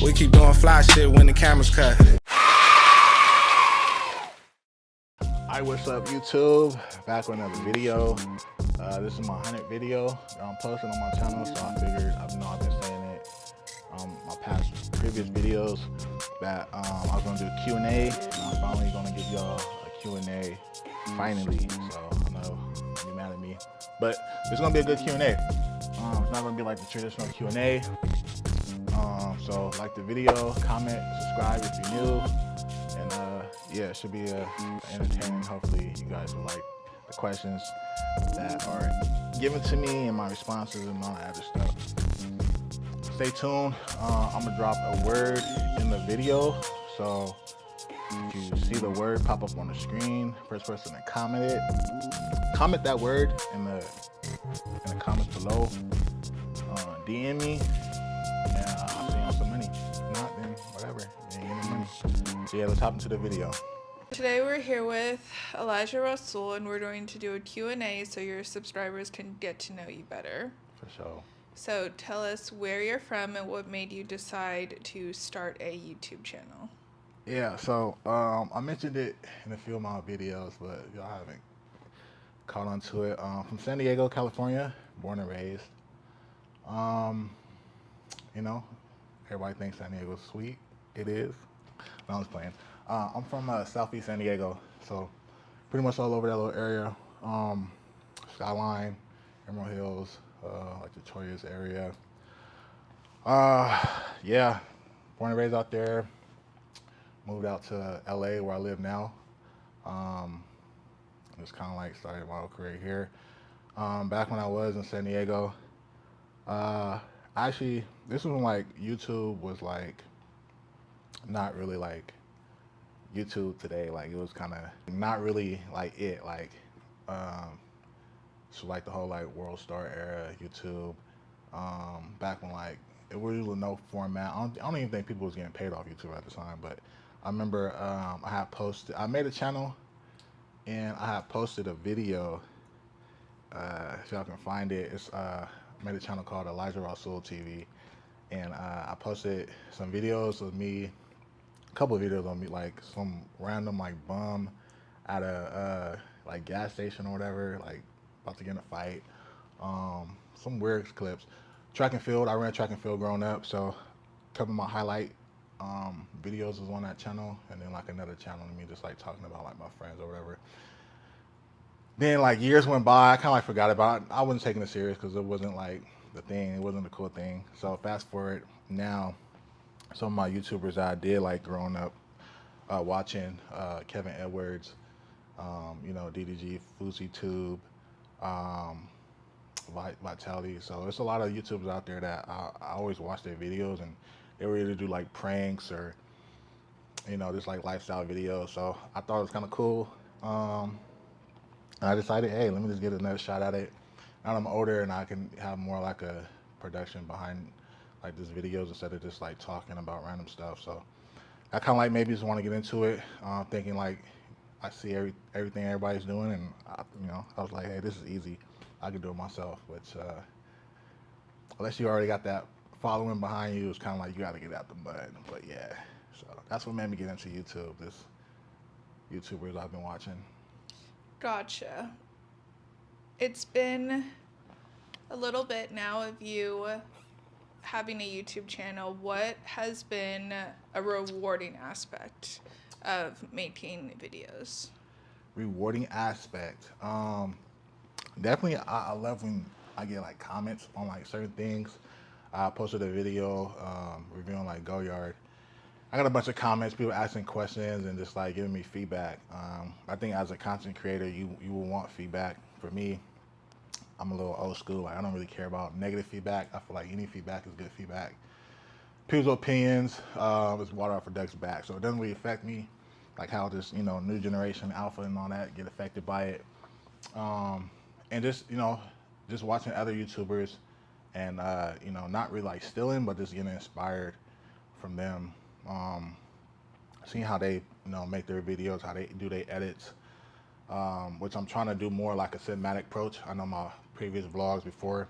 We keep doing fly shit when the cameras cut. Hi, what's up YouTube? Back with another video. This is my 100th video that I'm posting on my channel, so I figured, I've been saying it my previous videos that I was going to do a Q&A, and I'm finally going to give y'all a Q&A finally. So I know you'll be mad at me, but it's going to be a good Q&A. It's not going to be like the traditional Q&A. So like the video, comment, subscribe if you're new, and yeah, it should be entertaining. Hopefully you guys will like the questions that are given to me and my responses and all that other stuff. Stay tuned. I'm gonna drop a word in the video, so if you see the word pop up on the screen, first person to comment that word in the comments below. DM me, and I'll send you some money. If not, then whatever, you ain't getting money. So yeah, let's hop into the video. Today we're here with Rasul, and we're going to do a Q&A so your subscribers can get to know you better. For sure. So tell us where you're from and what made you decide to start a YouTube channel. Yeah, so I mentioned it in a few of my videos, but y'all haven't caught on to it. From San Diego, California, born and raised. You know, everybody thinks San Diego's sweet. It is. No, I'm just playing. I'm from Southeast San Diego, so pretty much all over that little area. Skyline, Emerald Hills, like the Troyes area. Yeah, born and raised out there. Moved out to LA where I live now. Just kind of like started my whole career here. Back when I was in San Diego, actually, this was when like YouTube was like not really like YouTube today. Like it was kind of not really like it. Like so like the whole like World Star era YouTube. Back when like it was really no format. I don't even think people was getting paid off YouTube at the time. But I remember I made a channel and I had posted a video. If y'all can find it, it's I made a channel called Rasul TV, and I posted some videos of me, a couple of videos of me, like some random like bum at a like gas station or whatever, like about to get in a fight. Some weird clips. Track and field. I ran track and field growing up, so a couple of my highlight videos was on that channel, and then like another channel of me just like talking about like my friends or whatever. Then like years went by, I kind of like forgot about it. I wasn't taking it serious because it wasn't like the thing. It wasn't the cool thing. So fast forward now, some of my YouTubers that I did like growing up watching, Kevin Edwards, you know, DDG, FouseyTube, Vitality. So there's a lot of YouTubers out there that I always watch their videos, and they would either do like pranks or, you know, just like lifestyle videos. So I thought it was kind of cool. I decided, hey, let me just get another shot at it. Now I'm older and I can have more like a production behind like these videos instead of just like talking about random stuff. So I kind of like maybe just want to get into it, thinking like I see everything everybody's doing, and you know, I was like, hey, this is easy. I can do it myself. Which unless you already got that following behind you, it's kind of like you got to get out the mud. But yeah, so that's what made me get into YouTube. This YouTubers I've been watching. Gotcha. It's been a little bit now of you having a YouTube channel. What has been a rewarding aspect of making videos? Rewarding aspect. Definitely, I love when I get like comments on like certain things. I posted a video reviewing like Go Yard. I got a bunch of comments, people asking questions and just like giving me feedback. I think as a content creator, you will want feedback. For me, I'm a little old school. Like, I don't really care about negative feedback. I feel like any feedback is good feedback. People's opinions is water off a duck's back, so it doesn't really affect me. Like how this, you know, new generation alpha and all that get affected by it. And just, you know, just watching other YouTubers and you know, not really like stealing, but just getting inspired from them. Seeing how they, you know, make their videos, how they do their edits, which I'm trying to do more like a cinematic approach. I know my previous vlogs before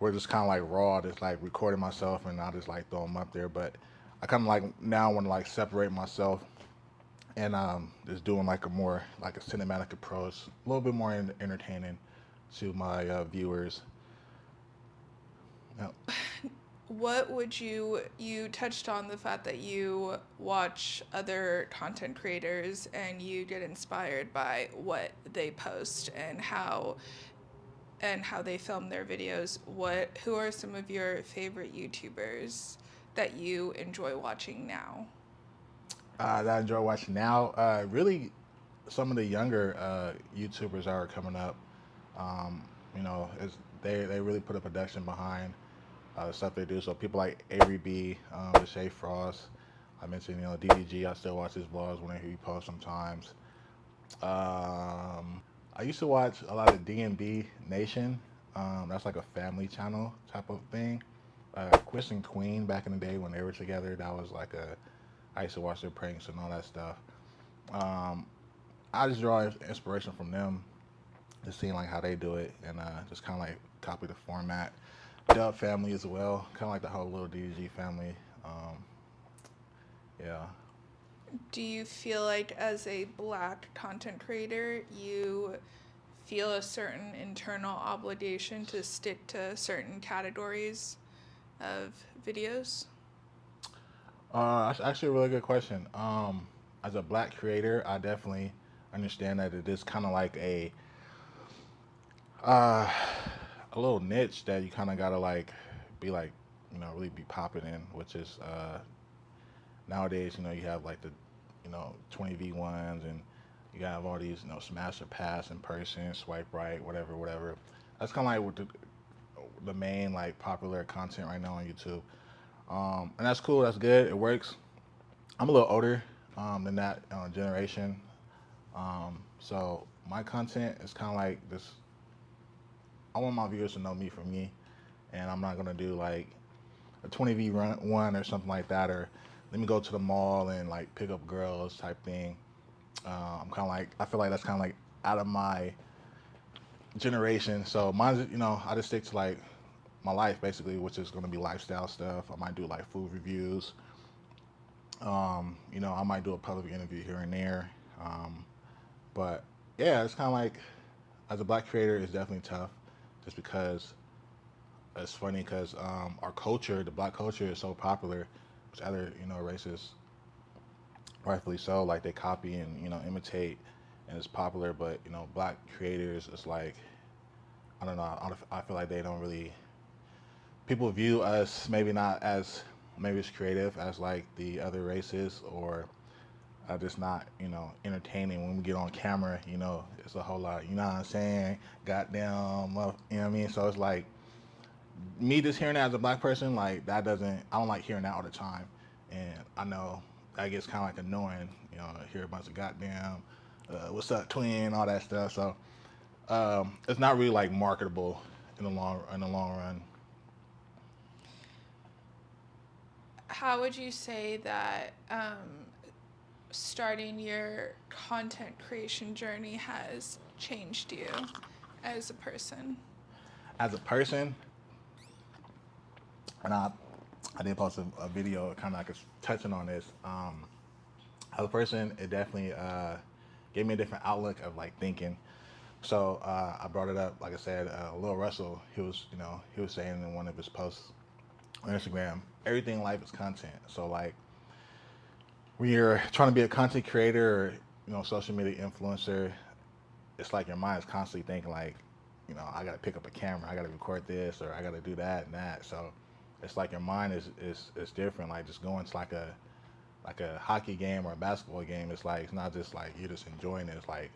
were just kind of like raw, just like recording myself and I just like throw them up there. But I kind of like now want to like separate myself and just doing like a more like a cinematic approach, a little bit more entertaining to my viewers. Yeah. What would you touched on the fact that you watch other content creators and you get inspired by what they post and how they film their videos. Who are some of your favorite YouTubers that you enjoy watching now? That I enjoy watching now. Really, some of the younger YouTubers that are coming up. Um, you know, they really put a production behind the stuff they do. So people like Avery B, the Shay Frost. I mentioned, DDG. I still watch his vlogs whenever he posts sometimes. I used to watch a lot of D&B Nation. That's like a family channel type of thing. Chris and Queen back in the day when they were together, that was like I used to watch their pranks and all that stuff. Um, I just draw inspiration from them, just seeing like how they do it, and just kind of like copy the format. Dub family as well, kind of like the whole little DDG family. Yeah. Do you feel like as a black content creator, you feel a certain internal obligation to stick to certain categories of videos? That's actually a really good question. As a black creator, I definitely understand that it is kind of like uh, a little niche that you kind of gotta like be like, really be popping in, which is nowadays, you have like the, 20v1s and you have all these, smash or pass in person, swipe right, whatever, whatever. That's kind of like what the main like popular content right now on YouTube. And that's cool. That's good. It works. I'm a little older than that generation. So my content is kind of like this. I want my viewers to know me for me, and I'm not gonna do like a 20v one or something like that, or let me go to the mall and like pick up girls type thing. I'm kind of like I feel like that's kind of like out of my generation. So mine's I just stick to like my life basically, which is gonna be lifestyle stuff. I might do like food reviews. I might do a public interview here and there. Um, but yeah, it's kind of like as a black creator, it's definitely tough, just because it's funny because our culture, the black culture, is so popular, which other races rightfully so, like they copy and imitate, and it's popular. But black creators, it's like I don't know. I feel like they don't really people view us maybe not as maybe as creative as like the other races, or just not entertaining when we get on camera. It's a whole lot. You know what I'm saying? Goddamn, you know what I mean? So it's like me just hearing that as a black person, like that doesn't. I don't like hearing that all the time, and I know that gets kind of like annoying. Hear a bunch of goddamn, what's up, twin, all that stuff. So it's not really like marketable in the long run. How would you say that starting your content creation journey has changed you as a person? As a person, and I did post a video kind of like touching on this. As a person, it definitely gave me a different outlook of like thinking. So I brought it up, like I said, Lil Russell. He was saying in one of his posts on Instagram, everything in life is content. So like when you're trying to be a content creator or social media influencer, it's like your mind is constantly thinking like, I got to pick up a camera, I got to record this, or I got to do that and that. So it's like your mind is different. Like just going to like a hockey game or a basketball game. It's like it's not just like you're just enjoying it. It's like,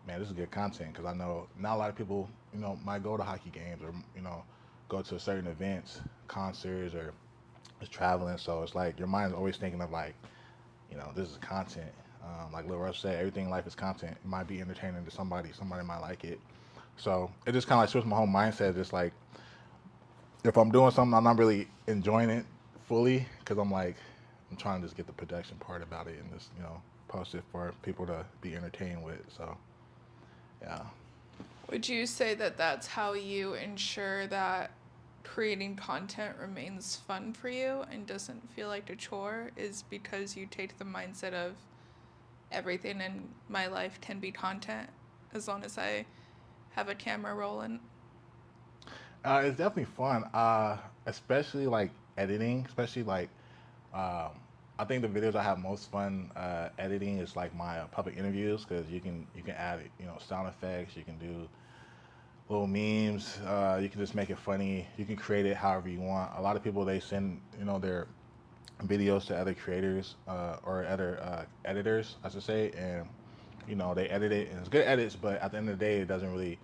man, this is good content, because I know not a lot of people might go to hockey games or go to certain events, concerts, or just traveling. So it's like your mind is always thinking of like, this is content. Like Lil Rush said, everything in life is content. It might be entertaining to somebody. Somebody might like it. So it just kind of like switched my whole mindset. Just like if I'm doing something, I'm not really enjoying it fully, because I'm trying to just get the production part about it and just post it for people to be entertained with. So yeah. Would you say that that's how you ensure that creating content remains fun for you and doesn't feel like a chore is because you take the mindset of everything in my life can be content as long as I have a camera rolling. It's definitely fun, especially like editing, especially like um, I think the videos I have most fun editing is like my public interviews because you can add sound effects, you can do little memes, you can just make it funny, you can create it however you want. A lot of people they send their videos to other creators or other editors, I should say, and they edit it and it's good edits, but at the end of the day, it doesn't really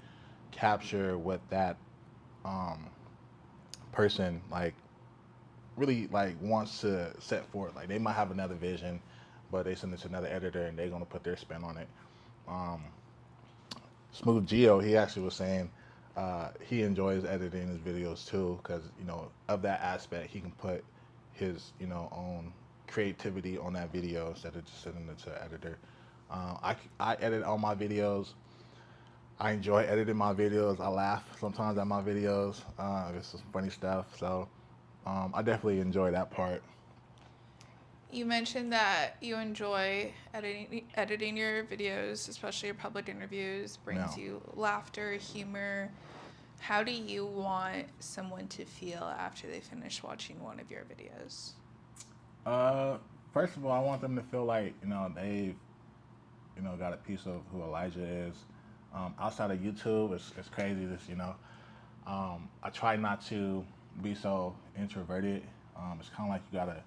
capture what that um, person like really like wants to set forth. Like they might have another vision, but they send it to another editor and they're gonna put their spin on it. Um, Smooth Geo, he actually was saying he enjoys editing his videos too because of that aspect he can put his own creativity on that video instead of just sending it to an editor. I edit all my videos. I enjoy editing my videos. I laugh sometimes at my videos. It's some funny stuff. So I definitely enjoy that part. You mentioned that you enjoy editing your videos, especially your public interviews, brings Now, you laughter, humor. How do you want someone to feel after they finish watching one of your videos? uh, first of all, I want them to feel like they've got a piece of who Elijah is. Outside of YouTube, it's crazy. I try not to be so introverted. It's kind of like you gotta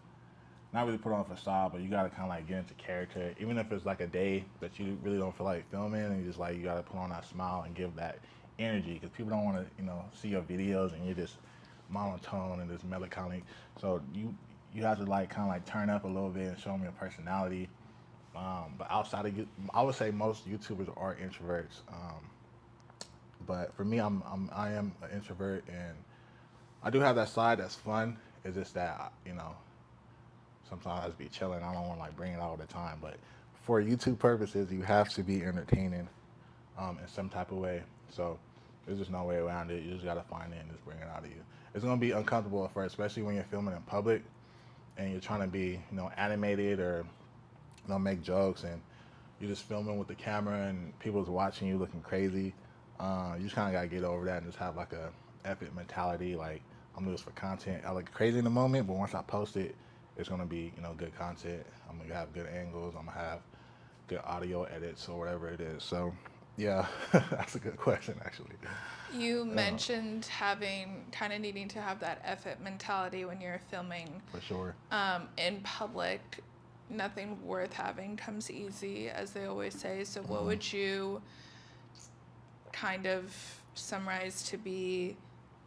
not really put on a facade, but you gotta kind of like get into character. Even if it's like a day that you really don't feel like filming, and you just like you gotta put on that smile and give that energy because people don't want to see your videos and you're just monotone and just melancholic. So you have to like kind of like turn up a little bit and show them your personality. But outside of you, I would say most YouTubers are introverts. But for me, I am an introvert, and I do have that side that's fun. It's just that sometimes I just be chilling. I don't want to like bring it out all the time. But for YouTube purposes, you have to be entertaining in some type of way. So there's just no way around it. You just gotta find it and just bring it out of you. It's gonna be uncomfortable at first, especially when you're filming in public and you're trying to be animated or make jokes and you're just filming with the camera and people's watching you looking crazy. You just kind of gotta get over that and just have like a epic mentality. Like I'm doing this for content. I look crazy in the moment, but once I post it, it's gonna be good content. I'm gonna have good angles. I'm gonna have good audio edits or whatever it is. So yeah, that's a good question actually. You mentioned having kind of needing to have that effort mentality when you're filming For sure. in public. Nothing worth having comes easy, as they always say. So, what would you kind of summarize to be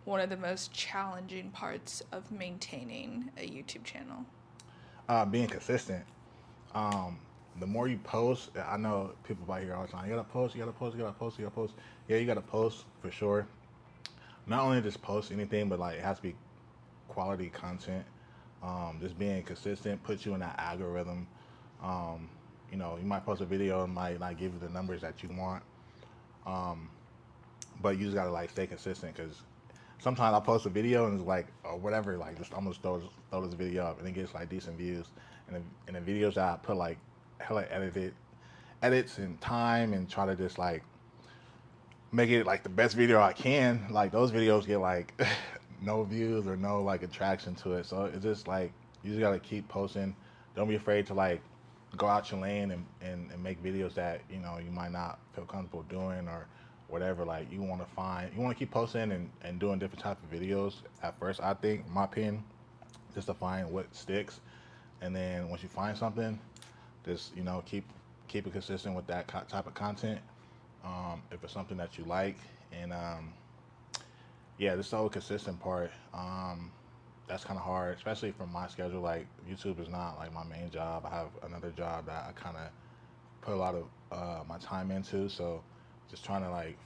one of the most challenging parts of maintaining a YouTube channel? Being consistent. Um, the more you post, I know people out here all the time. You gotta post. You gotta post. You gotta post. You gotta post. Yeah, you gotta post for sure. Not only just post anything, but like it has to be quality content. Just being consistent puts you in that algorithm. Um, you might post a video and might not give you the numbers that you want, but you just gotta like stay consistent because sometimes I post a video and it's like or whatever, like just I'm gonna throw this video up and it gets like decent views, and the videos that I put like hella edits and time and try to just like make it like the best video I can. Like those videos get like no views or no like attraction to it. So it's just like you just gotta keep posting. Don't be afraid to like go out your lane and make videos that you might not feel comfortable doing or whatever. Like you want to keep posting and doing different types of videos at first. I think in my opinion, just to find what sticks, and then once you find something, just keep it consistent with that type of content. If it's something that you like, and yeah, this whole consistent part, that's kind of hard, especially from my schedule. Like YouTube is not like my main job. I have another job that I kind of put a lot of my time into. So just trying to like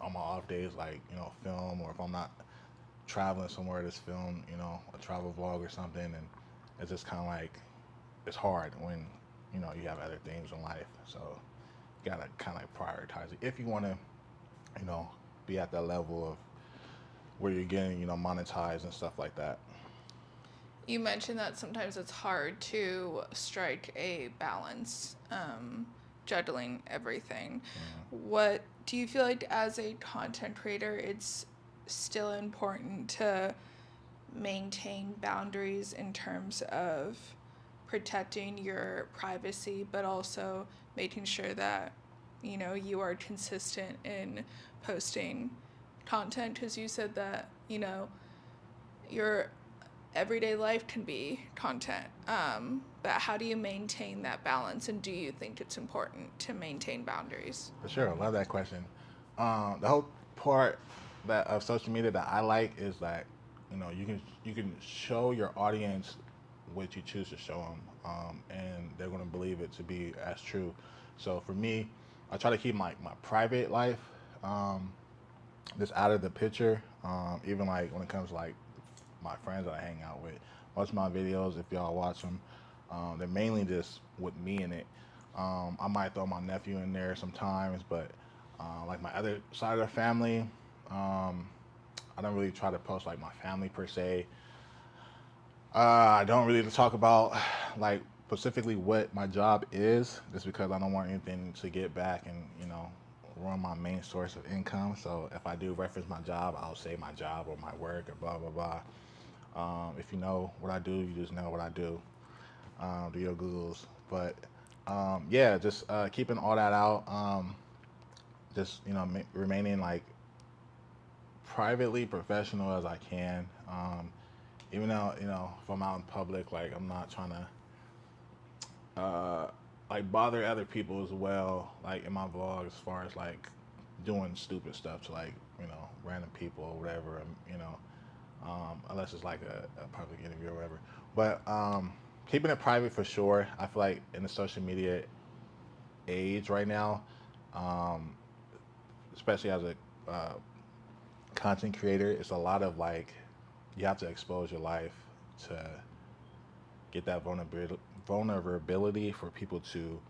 on my off days, like film, or if I'm not traveling somewhere, just film, a travel vlog or something. And it's just kind of like it's hard when you have other things in life. So you gotta kind of like prioritize it if you want to, be at that level of where you're getting, monetized and stuff like that. You mentioned that sometimes it's hard to strike a balance, juggling everything. What do you feel like as a content creator, it's still important to maintain boundaries in terms of protecting your privacy, but also making sure that, you are consistent in posting content? Because you said that, your everyday life can be content. But how do you maintain that balance? And do you think it's important to maintain boundaries? For sure, I love that question. The whole part that of social media that I like is that you can show your audience what you choose to show them, and they're going to believe it to be as true. So for me, I try to keep my private life just out of the picture. Even like when it comes to like my friends that I hang out with, watch my videos if y'all watch them. They're mainly just with me in it. I might throw my nephew in there sometimes, but like my other side of the family, I don't really try to post like my family per se. I don't really talk about like specifically what my job is, just because I don't want anything to get back and ruin my main source of income. So if I do reference my job, I'll say my job or my work or blah blah blah. If you know what I do, you just know what I do. Do your Googles, but yeah, just keeping all that out. Just remaining like privately professional as I can. Even though if I'm out in public, like I'm not trying to like bother other people as well. Like in my vlog, as far as like doing stupid stuff to like random people or whatever. Unless it's like a public interview or whatever. But keeping it private for sure. I feel like in the social media age right now, um, especially as a content creator, it's a lot of like you have to expose your life to get that vulnerability for people to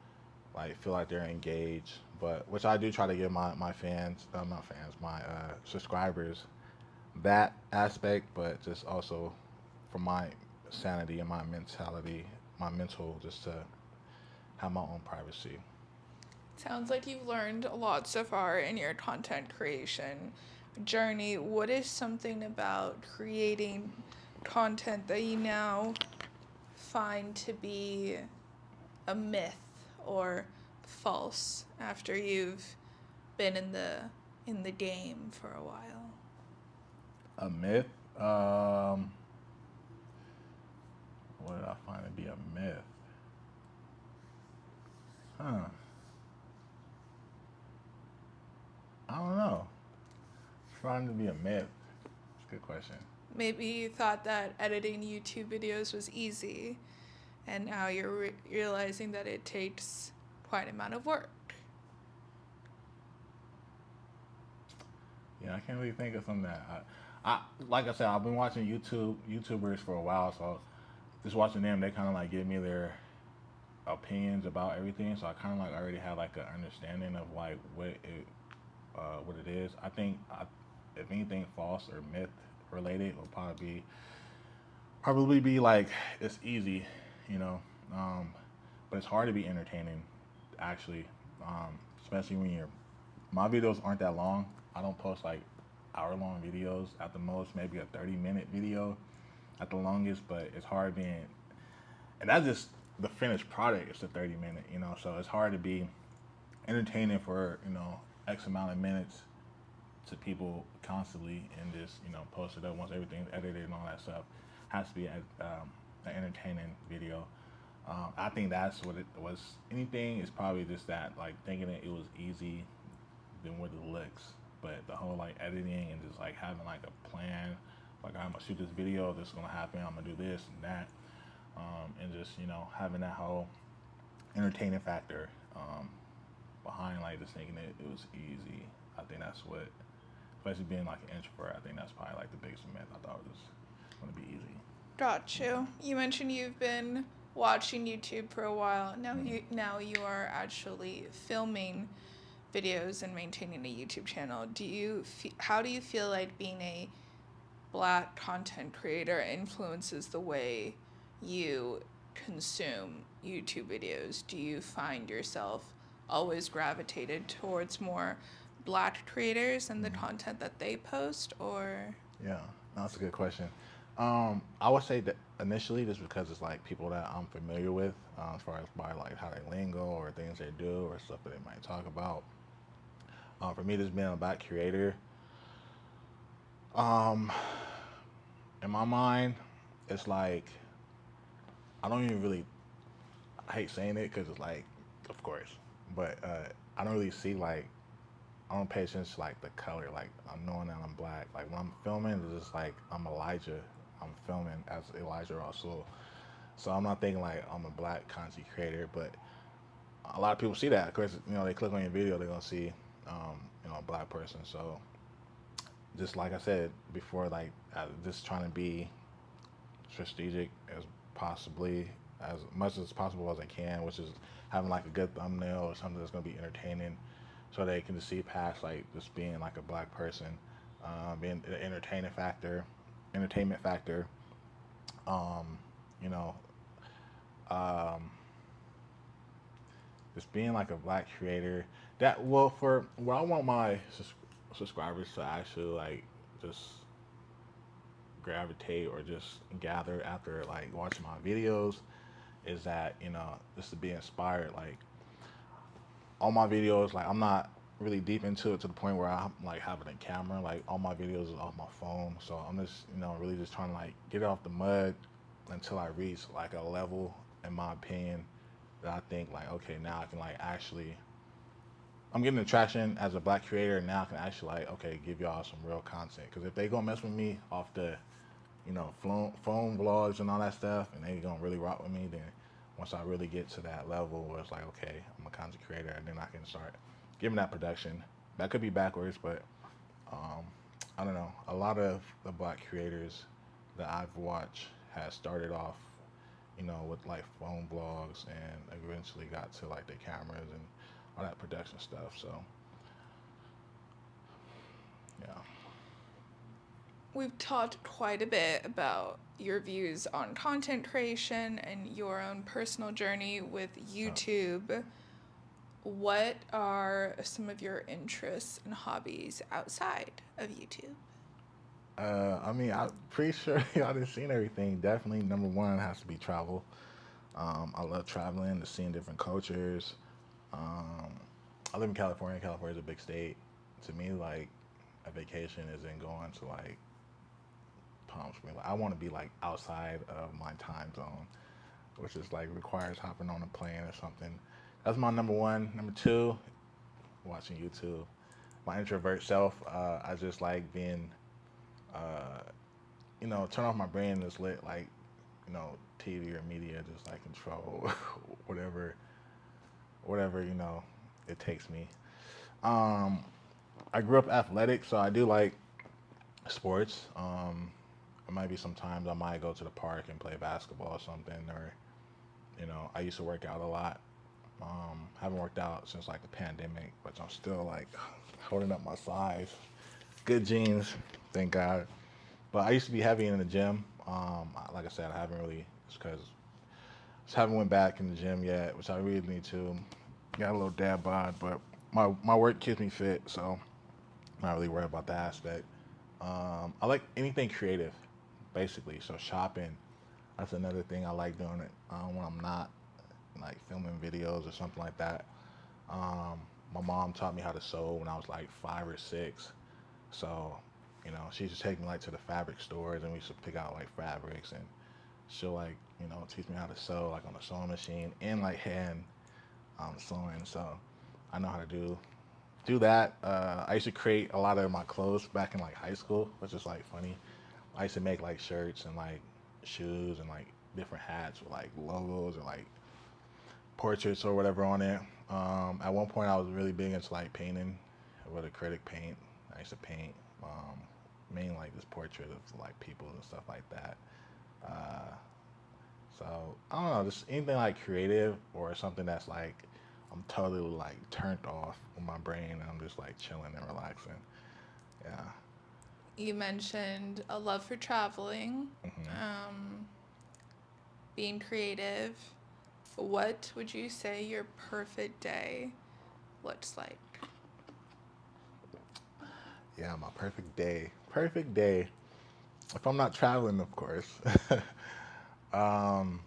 like feel like they're engaged. But which I do try to give my fans, not fans, my subscribers that aspect, but just also for my sanity and my mentality, my mental, just to have my own privacy. Sounds like you've learned a lot so far in your content creation journey. What is something about creating content that you now find to be a myth or false after you've been in the game for a while? A myth? What did I find to be a myth? Huh. I don't know. Trying to be a myth. It's a good question. Maybe you thought that editing YouTube videos was easy, and now you're realizing that it takes quite an amount of work. Yeah, I can't really think of something that I like I said, I've been watching YouTubers for a while, so just watching them, they kind of like give me their opinions about everything. So I kind of like already have like an understanding of like what it is. I think if anything false or myth related will probably be like it's easy, you know, but it's hard to be entertaining actually, especially when my videos aren't that long. I don't post like hour-long videos. At the most, maybe a 30-minute video at the longest. But it's hard being, and that's just the finished product. It's a 30-minute, So it's hard to be entertaining for X amount of minutes to people constantly, and just post it up once everything's edited and all that stuff. Has to be an entertaining video. I think that's what it was. Anything is probably just that, like thinking that it was easy than what it looks. But the whole like editing and just like having like a plan, like I'm gonna shoot this video, this is gonna happen, I'm gonna do this and that, and just having that whole entertaining factor behind like just thinking it was easy. I think that's what, especially being like an introvert, I think that's probably like the biggest myth. I thought it was gonna be easy. Got you. You mentioned you've been watching YouTube for a while. Now you are actually filming videos and maintaining a YouTube channel. How do you feel like being a Black content creator influences the way you consume YouTube videos? Do you find yourself always gravitated towards more Black creators and the content that they post, or? Yeah, no, that's a good question. I would say that initially, just because it's like people that I'm familiar with, as far as by like how they lingo or things they do or stuff that they might talk about. For me, just being a Black creator, um, in my mind, it's like I don't even really. I hate saying it because it's like, of course, but I don't really see like I don't pay attention to like the color. Like I'm knowing that I'm black. Like when I'm filming, it's just like I'm Elijah. I'm filming as Elijah Rasul. So I'm not thinking like I'm a black content creator, but a lot of people see that. Of course, they click on your video, they're gonna see, a black person. So just like I said before, like just trying to be strategic as possibly as much as possible as I can, which is having like a good thumbnail or something that's gonna be entertaining, so they can just see past like just being like a black person, being the entertainment factor. Um, you know, um, just being like a black creator. That well for what I want my subscribers to actually like just gravitate or just gather after like watching my videos is that just to be inspired. Like all my videos, like I'm not really deep into it to the point where I'm like having a camera. Like all my videos is off my phone, so I'm just really just trying to like get it off the mud until I reach like a level, in my opinion, that I think like okay, now I can like actually I'm getting the traction as a black creator, and now I can actually like okay give y'all some real content. Because if they gonna mess with me off the phone vlogs and all that stuff, and they gonna really rock with me, then once I really get to that level where it's like, okay, I'm a content creator, and then I can start giving that production. That could be backwards, but um, I don't know. A lot of the black creators that I've watched has started off, with like phone vlogs, and eventually got to like their cameras and all that production stuff. So, yeah. We've talked quite a bit about your views on content creation and your own personal journey with YouTube. What are some of your interests and hobbies outside of YouTube? I mean, I'm pretty sure y'all done seen everything. Definitely, number one has to be travel. I love traveling, and seeing different cultures. Um, I live in California. California is a big state. To me, like a vacation isn't going to like Palm Springs. Like, I want to be like outside of my time zone, which is like requires hopping on a plane or something. That's my number one. Number two, watching YouTube. My introvert self, I just like being, uh, turn off my brain and just let like, TV or media just like control whatever, it takes me. Um, I grew up athletic, so I do like sports. It might be sometimes I might go to the park and play basketball or something, or I used to work out a lot. Haven't worked out since like the pandemic, but I'm still like holding up my size. Good genes, thank God. But I used to be heavy in the gym. Like I said, I haven't really, just because I just haven't went back in the gym yet, which I really need to. Got a little dad bod, but my work keeps me fit, so I'm not really worried about that aspect. I like anything creative, basically. So shopping, that's another thing I like doing it when I'm not like filming videos or something like that. Um, my mom taught me how to sew when I was like 5 or 6. So, she used to take me like to the fabric stores, and we used to pick out like fabrics, and she'll like, teach me how to sew like on a sewing machine and like hand sewing. So I know how to do that. I used to create a lot of my clothes back in like high school, which is like funny. I used to make like shirts and like shoes and like different hats with like logos or like portraits or whatever on it. At one point, I was really big into like painting with acrylic paint. I used to paint mainly like this portrait of like people and stuff like that. Uh, so I don't know, just anything like creative or something that's like I'm totally like turned off with my brain and I'm just like chilling and relaxing. Yeah. You mentioned a love for traveling, Hmm. being creative. What would you say your perfect day looks like? Yeah, my perfect day. Perfect day. If I'm not traveling, of course. um,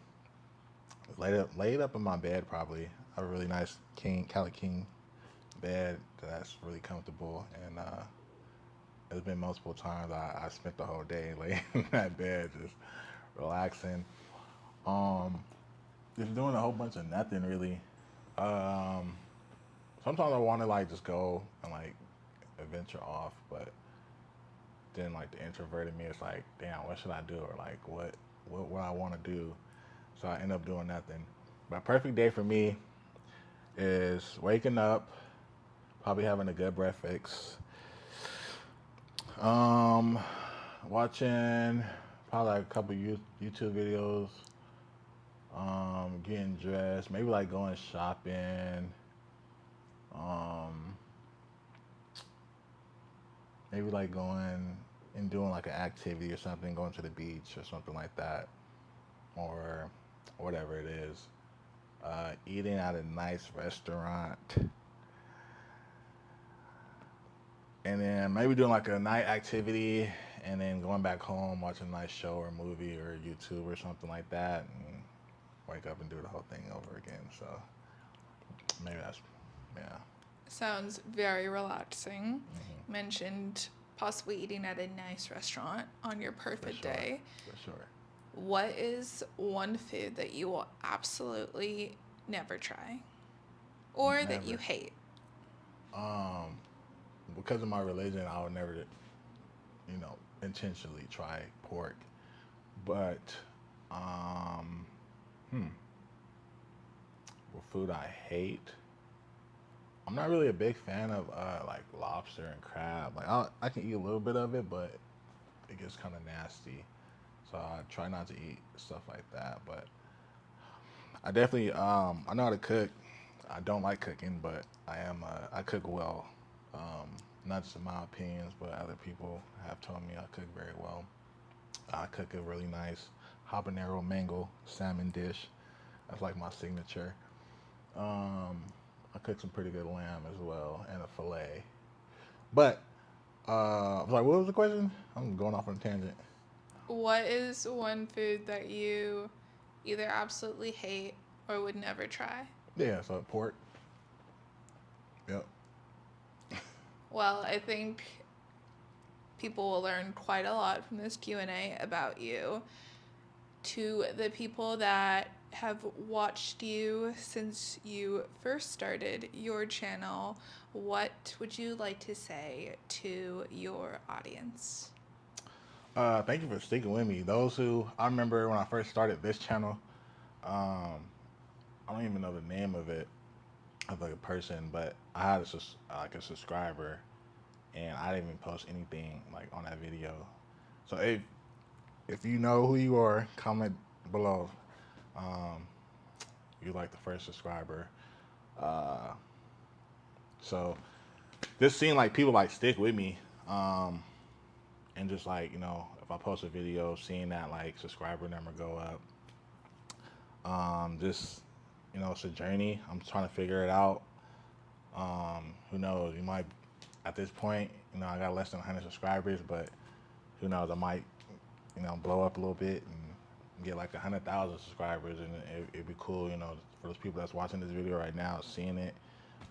laid up in my bed probably. I have a really nice Cali King bed that's really comfortable, and there's been multiple times I spent the whole day laying in that bed just relaxing. Um, just doing a whole bunch of nothing really. Um, Sometimes I want to like just go and like adventure off, but then like the introvert in me is like, damn, what should I do? Or like what I want to do. So I end up doing nothing. But a perfect day for me is waking up, probably having a good breakfast, um, watching probably like a couple YouTube videos, getting dressed, maybe like going shopping, um, maybe like going and doing like an activity or something, going to the beach or something like that, or whatever it is. Eating at a nice restaurant, and then maybe doing like a night activity, and then going back home, watching a nice show or movie or YouTube or something like that, and wake up and do the whole thing over again. So maybe that's, yeah. Sounds very relaxing. Hmm. Mentioned possibly eating at a nice restaurant on your For perfect sure, day. for sure. What is one food that you will absolutely never try or that you Never. hate? Um, because of my religion, I would never, intentionally try pork. But, um, hmm, well, food I hate. I'm not really a big fan of like lobster and crab. Like I can eat a little bit of it, but it gets kind of nasty. So I try not to eat stuff like that. But I definitely I know how to cook. I don't like cooking, but I cook well. Not just in my opinions, but other people have told me I cook very well. I cook a really nice habanero mango salmon dish. That's like my signature. Um, I cook some pretty good lamb as well and a fillet. But I was like, what was the question? I'm going off on a tangent. What is one food that you either absolutely hate or would never try? Yeah, so pork. Yep. Well, I think people will learn quite a lot from this Q&A about you. To the people that have watched you since you first started your channel, what would you like to say to your audience? Thank you for sticking with me. Those who I remember when I first started this channel, um, I don't even know the name of it of like a person, but I had like a subscriber, and I didn't even post anything like on that video. So if you know who you are, comment below. Um, you're like the first subscriber. Uh, so just seeing like people like stick with me, and just like if I post a video, seeing that like subscriber number go up. Just it's a journey. I'm trying to figure it out. Who knows? You might at this point, I got less than 100 subscribers, but who knows? I might, blow up a little bit and get like 100,000 subscribers, and it'd be cool, for those people that's watching this video right now, seeing it,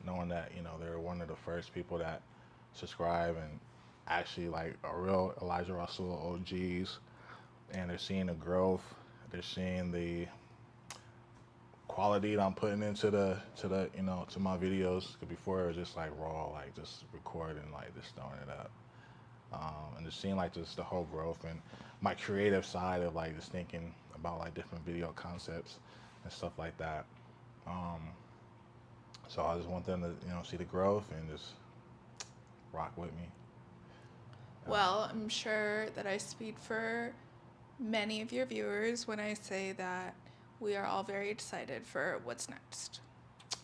knowing that they're one of the first people that subscribe and actually like a real Elijah Rasul OGs, and they're seeing the growth, they're seeing the quality that I'm putting into to my videos. Cause before it was just like raw, like just recording, like just throwing it up, and just seeing like just the whole growth and my creative side of like just thinking about like different video concepts and stuff like that. Um, so I just want them to see the growth and just rock with me. Well, I'm sure that I speak for many of your viewers when I say that we are all very excited for what's next.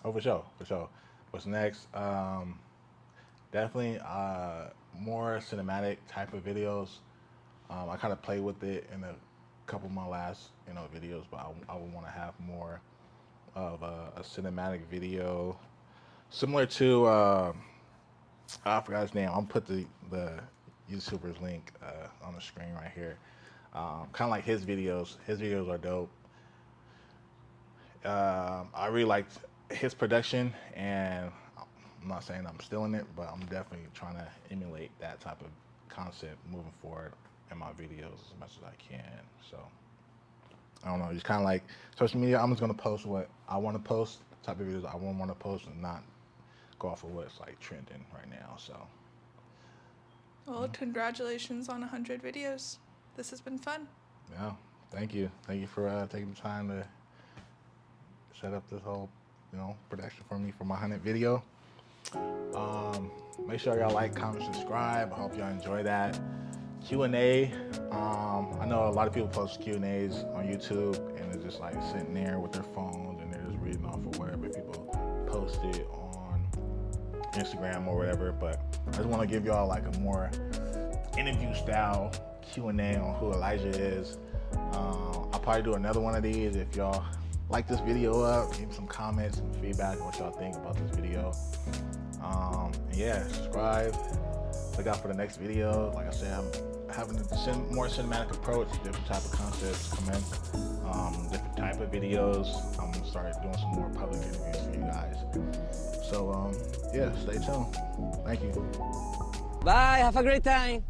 Oh, for sure, for sure. What's next? Definitely more cinematic type of videos. I kind of played with it in a couple of my last, videos, but I would want to have more of a cinematic video, similar to I forgot his name. I'll put the YouTuber's link on the screen right here. Kind of like his videos. His videos are dope. I really liked his production, and I'm not saying I'm stealing it, but I'm definitely trying to emulate that type of concept moving forward in my videos as much as I can. So I don't know, just kind of like social media. I'm just gonna post what I want to post, type of videos I want to post, and not go off of what's like trending right now. So well, congratulations on 100 videos. This has been fun. yeah, thank you for taking the time to set up this whole production for me for my 100th video. Make sure y'all like, comment, subscribe. I hope y'all enjoy that. Q&A. I know a lot of people post Q&As on YouTube and they're just like sitting there with their phones and they're just reading off of whatever people post it on Instagram or whatever, but I just want to give y'all like a more interview style Q&A on who Elijah is. I'll probably do another one of these if y'all like this video up, give me some comments and feedback on what y'all think about this video. Yeah, subscribe, look out for the next video. Like I said, I'm having a more cinematic approach, different type of concepts come in, different type of videos. I'm gonna start doing some more public interviews for you guys. So yeah, stay tuned. Thank you. Bye, have a great time.